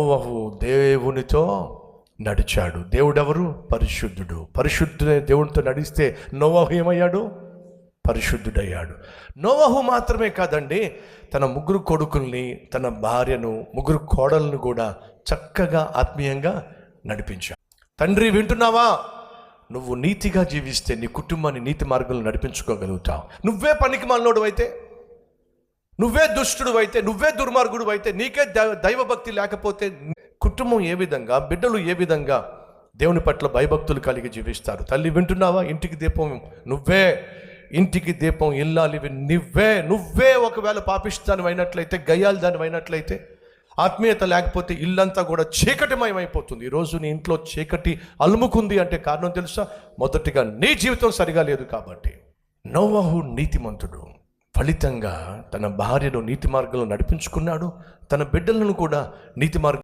నోవహు దేవునితో నడిచాడు. దేవుడెవరు? పరిశుద్ధుడు. పరిశుద్ధుడే దేవునితో నడిస్తే నోవహు ఏమయ్యాడు? పరిశుద్ధుడయ్యాడు. నోవహు మాత్రమే కాదండి, తన 3 కొడుకుల్ని, తన భార్యను, 3 కోడలను కూడా చక్కగా ఆత్మీయంగా నడిపించాడు. తండ్రి వింటున్నావా? నువ్వు నీతిగా జీవిస్తే నీ కుటుంబాన్ని నీతి మార్గంలో నడిపించుకోగలుగుతావు. నువ్వే పనికి మాలినోడు అయితే, నువ్వే దుష్టుడు అయితే, నువ్వే దుర్మార్గుడు అయితే, నీకే దైవభక్తి లేకపోతే కుటుంబం ఏ విధంగా, బిడ్డలు ఏ విధంగా దేవుని పట్ల భయభక్తులు కలిగి జీవిస్తారు? తల్లి వింటున్నావా? ఇంటికి దీపం నువ్వే, ఇంటికి దీపం ఇల్లాలివి నువ్వే ఒకవేళ పాపిస్తాను అయినట్లయితే, గయ్యాలి దాని అయినట్లయితే, ఆత్మీయత లేకపోతే ఇల్లంతా కూడా చీకటిమయమైపోతుంది. ఈరోజు నీ ఇంట్లో చీకటి అలుముకుంది అంటే కారణం తెలుసా? మొదటిగా నీ జీవితం సరిగా లేదు కాబట్టి. నోవహు నీతిమంతుడు, ఫలితంగా తన భార్యను నీతి మార్గంలో నడిపించుకున్నాడు, తన బిడ్డలను కూడా నీతి మార్గం